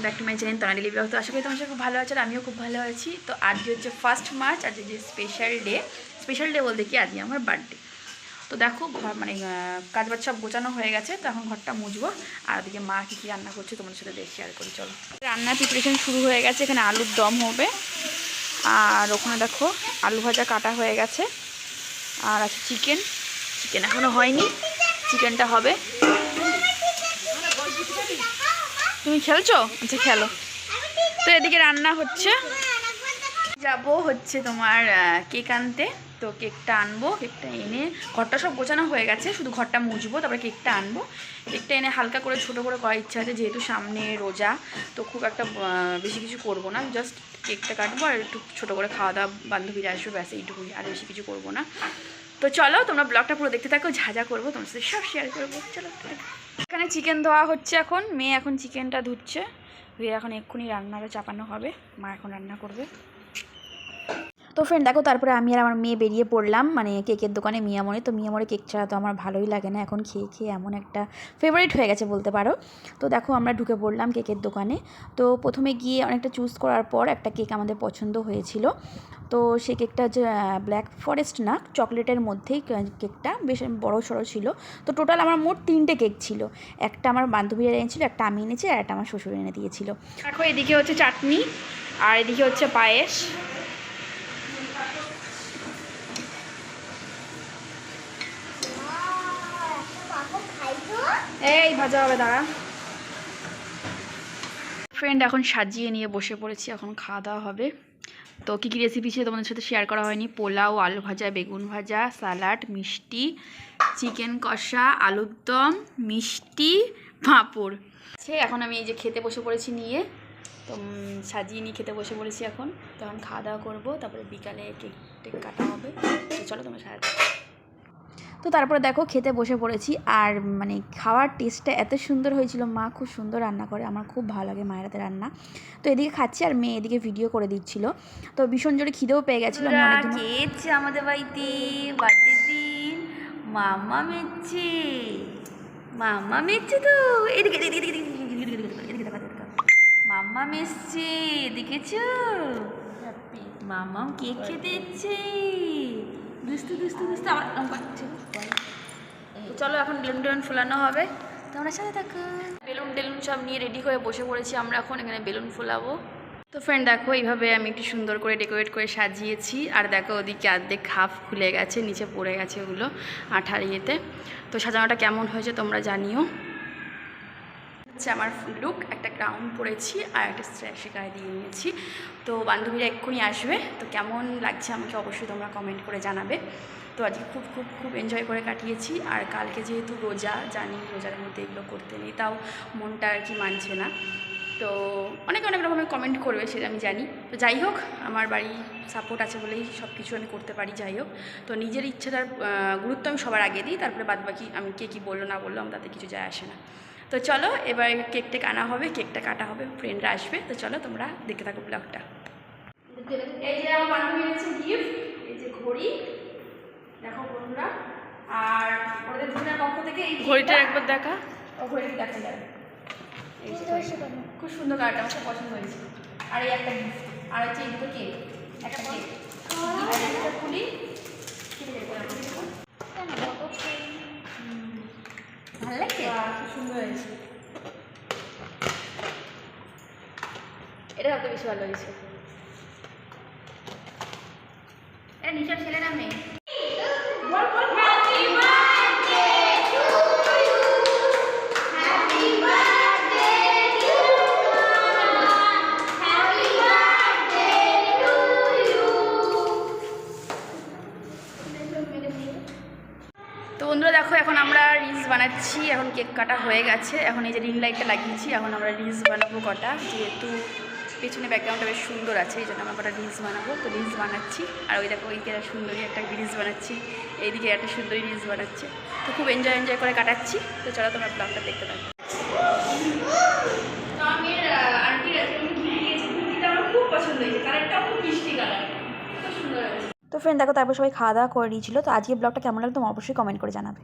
Back to my channel Tona daily blog. তো আশা করি তোমার সাথে খুব ভালো আছে আর আমিও খুব ভালো আছি। তো আজকে হচ্ছে 1 মার্চ, আজকে যে স্পেশাল ডে বলতে কি আজকে আমার বার্থডে। তো দেখো ঘর মানে কাজ বাজ সব গোছানো হয়ে গেছে, তো এখন ঘরটা মুছবো। আর ওদিকে মা কী কী রান্না করছে তোমাদের সাথে শেয়ার করি, চলো। রান্নার প্রিপারেশন শুরু হয়ে গেছে, এখানে আলুর দম হবে। আর ওখানে দেখো আলু ভাজা কাটা হয়ে গেছে। আর আছে চিকেন এখনও হয়নি, চিকেনটা হবে। তুমি খেলছো? আচ্ছা খেলো। তো এদিকে রান্না হচ্ছে, যাবো হচ্ছে তোমার কেক আনতে। তো কেকটা আনবো, কেকটা এনে ঘরটা সব গোছানো হয়ে গেছে, শুধু ঘরটা মুছবো, তারপরে কেকটা আনবো। কেকটা এনে হালকা করে ছোটো করে করার ইচ্ছা আছে, যেহেতু সামনে রোজা। তো খুব একটা বেশি কিছু করবো না, জাস্ট কেকটা কাটবো আর একটু ছোটো করে খাওয়া দাওয়া, বান্ধবীরা আসবে, ব্যাস এইটুকুই, আর বেশি কিছু করবো না। তো চলো তোমরা ব্লগটা পুরো দেখতে থাকো, যা যা করবো তোমার সাথে সব শেয়ার করবো, চলো। এখানে চিকেন ধোয়া হচ্ছে, এখন মেয়ে এখন চিকেনটা ধুচ্ছে, ধুয়ে এখন এক্ষুনি রান্নাটা চাপানো হবে, মা এখন রান্না করবে। তো ফ্রেন্ড দেখো, তারপরে আমি আর আমার মেয়ে বেরিয়ে পড়লাম মানে কেকের দোকানে মিয়ামরে। তো মিয়ামরে কেক ছাড়া তো আমার ভালোই লাগে না, এখন খেয়ে খেয়ে এমন একটা ফেভারিট হয়ে গেছে বলতে পারো। তো দেখো আমরা ঢুকে পড়লাম কেকের দোকানে। তো প্রথমে গিয়ে অনেকটা চুজ করার পর একটা কেক আমাদের পছন্দ হয়েছিল। তো সেই কেকটা যে ব্ল্যাক ফরেস্ট না, চকলেটের মধ্যেই কেকটা বেশ বড়ো সড়ো ছিল। তো টোটাল আমার মোট 3টে কেক ছিল, একটা আমার বান্ধবীরা এনেছিল, একটা আমি এনেছি, আর একটা আমার শ্বশুর এনে দিয়েছিল। দেখো এদিকে হচ্ছে চাটনি আর এদিকে হচ্ছে পায়েস। এই ভাজা হবে, দাঁড়া। ফ্রেন্ড এখন সাজিয়ে নিয়ে বসে পড়েছি, এখন খাওয়া দাওয়া হবে। তো কী কী রেসিপি ছিল তোমাদের সাথে শেয়ার করা হয়নি। পোলাও, আলু ভাজা, বেগুন ভাজা, স্যালাড, মিষ্টি, চিকেন কষা, আলুর দম, মিষ্টি, পাঁপড়। এখন আমি এই যে খেতে বসে পড়েছি নিয়ে, তো সাজিয়ে নিয়ে খেতে বসে পড়েছি এখন। তখন খাওয়া দাওয়া করবো, তারপরে বিকালে কেক টেক কাটা হবে। তো চলো তোমার সাথে। তো তারপরে দেখো খেতে বসে পড়েছি, আর মানে খাওয়ার টেস্টটা এত সুন্দর হয়েছিল। মা খুব সুন্দর রান্না করে, আমার খুব ভালো লাগে মায়ের হাতে রান্না। তো এদিকে খাচ্ছি আর মেয়ে এদিকে ভিডিও করে দিচ্ছিল। তো ভীষণ জোরে খিদেও পেয়ে গেছিলো। খেয়েছে আমাদের বাড়িতে বার্থডের দিন মাম্মা মেচ্ছে তো এদিকে মাম্মা মেসছে, দেখেছো? মাম্মাম কেক খেতে এসছে, দুস্তু আবার পাচ্ছে। চলো এখন বেলুন ফোলানো হবে, তোমরা সাথে থাকো। বেলুন সব নিয়ে রেডি হয়ে বসে পড়েছি আমরা, এখন এখানে বেলুন ফোলাবো। তো ফ্রেন্ড দেখো এইভাবে আমি একটু সুন্দর করে ডেকোরেট করে সাজিয়েছি। আর দেখো ওদিকে অর্ধেক হাফ খুলে গেছে, নিচে পড়ে গেছে ওগুলো আঠার ইয়েতে। তো সাজানোটা কেমন হয়েছে তোমরা জানিও। হচ্ছে আমার লুক, একটা ক্রাউন পরেছি আর একটা স্ট্র্যাপে গায়ে দিয়ে নিয়েছি। তো বান্ধবীরা এক্ষুনি আসবে, তো কেমন লাগছে আমাকে অবশ্যই তোমরা কমেন্ট করে জানাবে। তো আজকে খুব এনজয় করে কাটিয়েছি। আর কালকে যেহেতু রোজা, জানি রোজার মধ্যে এগুলো করতে নেই, তাও মনটা আর কি মানছে না। তো অনেক রকমের কমেন্ট করবে, সেটা আমি জানি। তো যাই হোক, আমার বাড়ি সাপোর্ট আছে বলেই সব কিছু আমি করতে পারি। যাই হোক, তো নিজের ইচ্ছাটার গুরুত্ব আমি সবার আগে দিই, তারপরে বাদবাকি আমি কে কী বললো না বললো আমার তাতে কিছু যায় আসে না। তো চলো এবার কেকটা আনা হবে, কেকটা কাটা হবে, ফ্রেন্ডরা আসবে। তো চলো তোমরা দেখতে থাকো ব্লগটা। এই যে আমার বান্ধবী এনেছে গিফট, এই যে ঘড়ি, দেখো বন্ধুরা। আর ওদের দুজনের পক্ষ থেকে এই ঘড়িটা একবার দেখা, ও ঘড়িটা দেখা যাবে। খুব সুন্দর কালারটা, আমার খুব পছন্দ হয়েছে। আর এই একটা গিফট, আর হচ্ছে এই দুটো কেক, একটা কেক খুলি। ভালো লাগছে, খুব সুন্দর হয়েছে। এটা সবচেয়ে বেশি ভালো হয়েছে। এটা নিশার ছেলে না মেয়ে? তো বন্ধুরা দেখো, এখন আমরা রিলস বানাচ্ছি। এখন কেক কাটা হয়ে গেছে, এখন এই যে রিং লাইটটা লাগিয়েছি, এখন আমরা রিলস বানাবো কটা। যেহেতু পেছনে ব্যাকগ্রাউন্ডটা বেশ সুন্দর আছে, এই জন্য আমরা কটা রিলস বানাবো। তো রিলস বানাচ্ছি, আর ওই দেখো ওইদিকে একটা সুন্দরী একটা রিলস বানাচ্ছি, এইদিকে একটা সুন্দরী রিলস বানাচ্ছে। তো খুব এনজয় করে কাটাচ্ছি। তো চলো তোমরা ব্লগটা দেখতে থাকো। তো আমি আন্টির আমার খুব পছন্দ হয়েছে, কালারটাও খুব মিষ্টি কালার, খুব সুন্দর হয়েছে। তো ফ্রেন্ড দেখো, তারপর সবাই খাওয়া দাওয়া করে নিয়েছিল। তো আজকে ব্লগটা কেমন লাগলো তোমরা অবশ্যই কমেন্ট করে জানাবে।